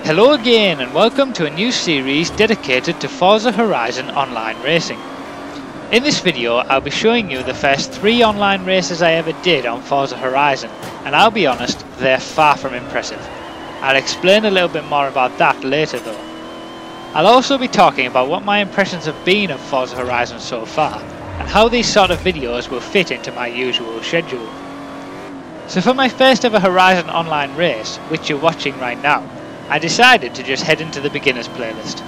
Hello again and welcome to a new series dedicated to Forza Horizon online racing. In this video I'll be showing you the first 3 online races I ever did on Forza Horizon, and I'll be honest, they're far from impressive. I'll explain a little bit more about that later though. I'll also be talking about what my impressions have been of Forza Horizon so far, and how these sort of videos will fit into my usual schedule. So for my first ever Horizon online race, which you're watching right now, I decided to just head into the beginners playlist.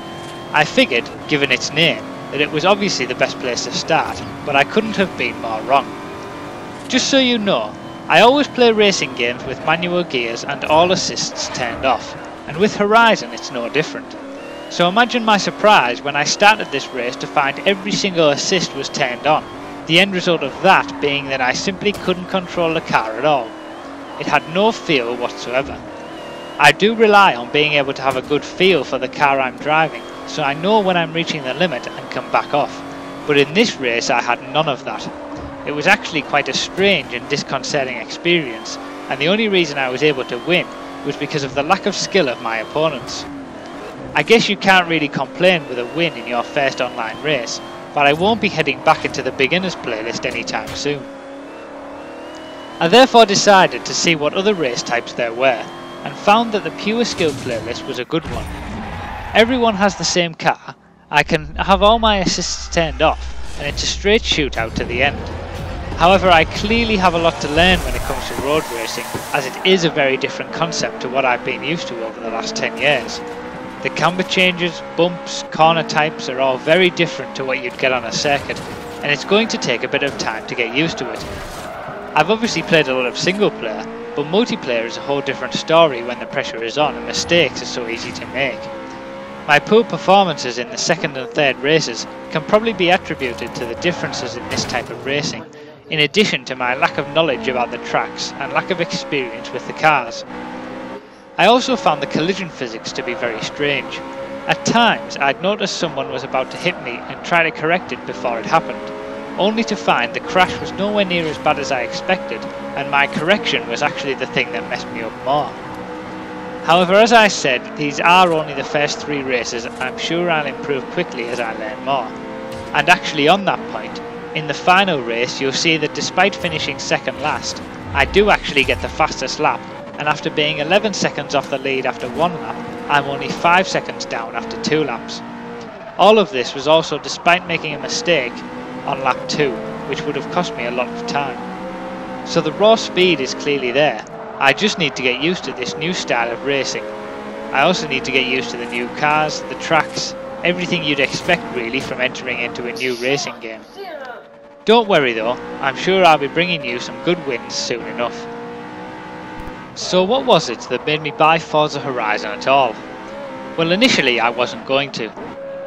I figured, given its name, that it was obviously the best place to start, but I couldn't have been more wrong. Just so you know, I always play racing games with manual gears and all assists turned off, and with Horizon it's no different. So imagine my surprise when I started this race to find every single assist was turned on, the end result of that being that I simply couldn't control the car at all. It had no feel whatsoever. I do rely on being able to have a good feel for the car I'm driving, so I know when I'm reaching the limit and can back off, but in this race I had none of that. It was actually quite a strange and disconcerting experience, and the only reason I was able to win was because of the lack of skill of my opponents. I guess you can't really complain with a win in your first online race, but I won't be heading back into the beginners playlist anytime soon. I therefore decided to see what other race types there were, and found that the pure skill playlist was a good one. Everyone has the same car, I can have all my assists turned off, and it's a straight shootout to the end. However, I clearly have a lot to learn when it comes to road racing, as it is a very different concept to what I've been used to over the last 10 years. The camber changes, bumps, corner types are all very different to what you'd get on a circuit, and it's going to take a bit of time to get used to it. I've obviously played a lot of single player, but multiplayer is a whole different story when the pressure is on and mistakes are so easy to make. My poor performances in the second and third races can probably be attributed to the differences in this type of racing, in addition to my lack of knowledge about the tracks and lack of experience with the cars. I also found the collision physics to be very strange. At times I'd noticed someone was about to hit me and try to correct it before it happened, only to find the crash was nowhere near as bad as I expected, and my correction was actually the thing that messed me up more. However, as I said, these are only the first 3 races, and I'm sure I'll improve quickly as I learn more. And actually on that point, in the final race you'll see that despite finishing second last, I do actually get the fastest lap, and after being 11 seconds off the lead after 1 lap, I'm only 5 seconds down after 2 laps. All of this was also despite making a mistake on lap 2, which would have cost me a lot of time. So the raw speed is clearly there. I just need to get used to this new style of racing. I also need to get used to the new cars, the tracks, everything you'd expect really from entering into a new racing game. Don't worry though, I'm sure I'll be bringing you some good wins soon enough. So what was it that made me buy Forza Horizon at all? Well, initially I wasn't going to.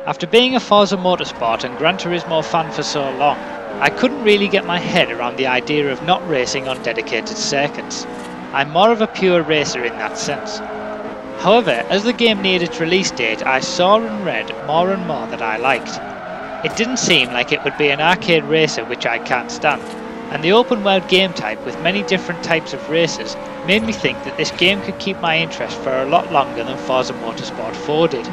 After being a Forza Motorsport and Gran Turismo fan for so long, I couldn't really get my head around the idea of not racing on dedicated circuits. I'm more of a pure racer in that sense. However, as the game neared its release date, I saw and read more and more that I liked. It didn't seem like it would be an arcade racer, which I can't stand, and the open world game type with many different types of races made me think that this game could keep my interest for a lot longer than Forza Motorsport 4 did,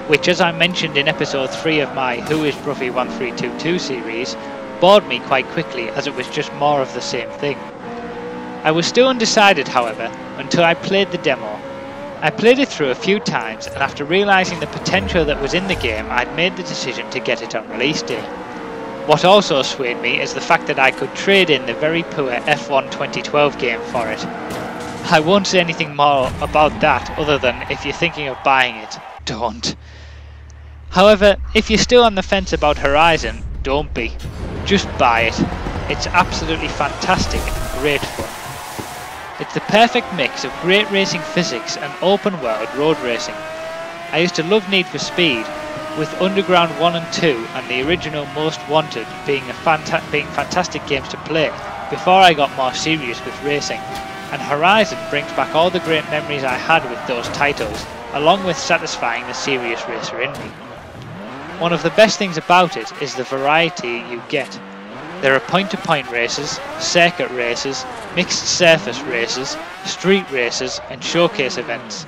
which, as I mentioned in episode 3 of my Who is Bruffy 1322 series, bored me quite quickly as it was just more of the same thing. I was still undecided, however, until I played the demo. I played it through a few times, and after realising the potential that was in the game, I'd made the decision to get it on release day. What also swayed me is the fact that I could trade in the very poor F1 2012 game for it. I won't say anything more about that other than if you're thinking of buying it, don't. However, if you're still on the fence about Horizon, don't be. Just buy it. It's absolutely fantastic and great fun. It's the perfect mix of great racing physics and open world road racing. I used to love Need for Speed, with Underground 1 and 2 and the original Most Wanted being fantastic games to play before I got more serious with racing, and Horizon brings back all the great memories I had with those titles, along with satisfying the serious racer in me. One of the best things about it is the variety you get. There are point-to-point races, circuit races, mixed surface races, street races and showcase events.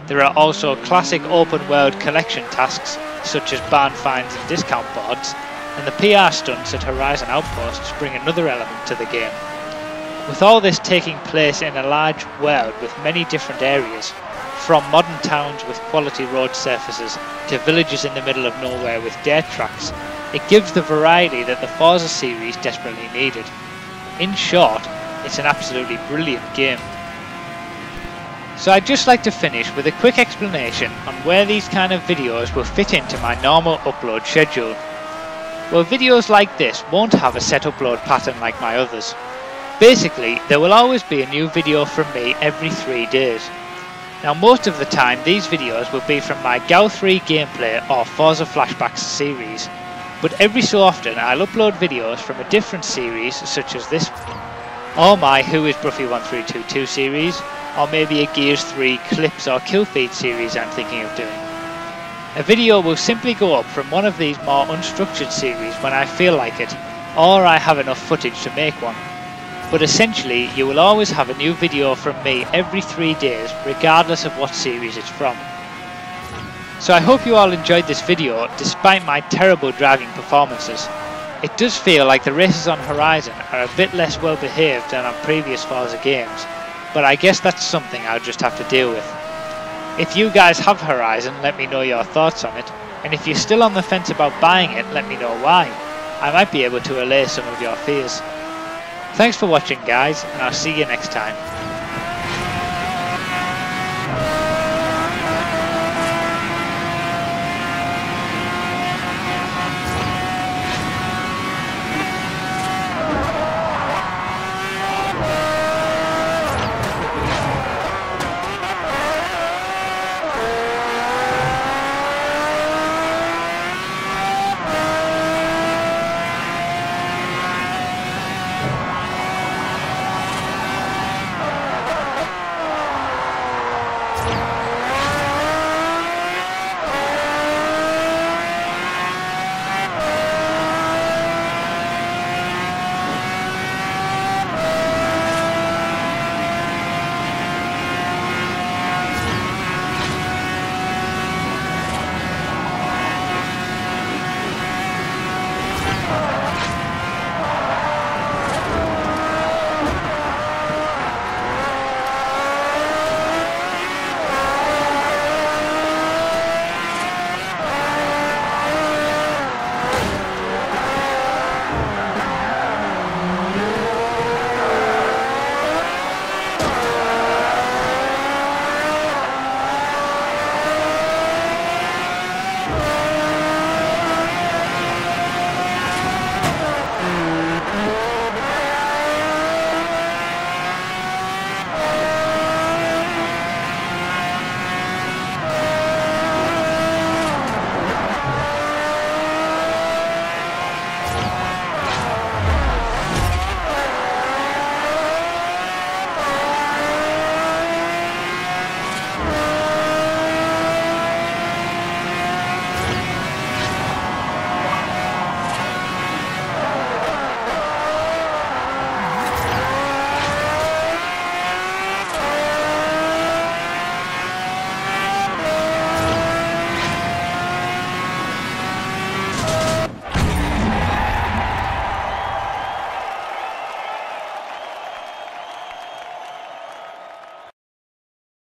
There are also classic open world collection tasks such as barn finds and discount boards, and the PR stunts at Horizon Outposts bring another element to the game. With all this taking place in a large world with many different areas, from modern towns with quality road surfaces to villages in the middle of nowhere with dirt tracks, it gives the variety that the Forza series desperately needed. In short, it's an absolutely brilliant game. So I'd just like to finish with a quick explanation on where these kind of videos will fit into my normal upload schedule. Well, videos like this won't have a set upload pattern like my others. Basically, there will always be a new video from me every 3 days. Now most of the time these videos will be from my GAU 3 gameplay or Forza Flashbacks series, but every so often I'll upload videos from a different series such as this or my Who is Bruffy 1322 series, or maybe a Gears 3 clips or kill feed series I'm thinking of doing. A video will simply go up from one of these more unstructured series when I feel like it, or I have enough footage to make one. But essentially you will always have a new video from me every 3 days regardless of what series it's from. So I hope you all enjoyed this video despite my terrible driving performances. It does feel like the races on Horizon are a bit less well behaved than on previous Forza games, but I guess that's something I'll just have to deal with. If you guys have Horizon, let me know your thoughts on it, and if you're still on the fence about buying it, let me know why. I might be able to allay some of your fears. Thanks for watching guys, and I'll see you next time.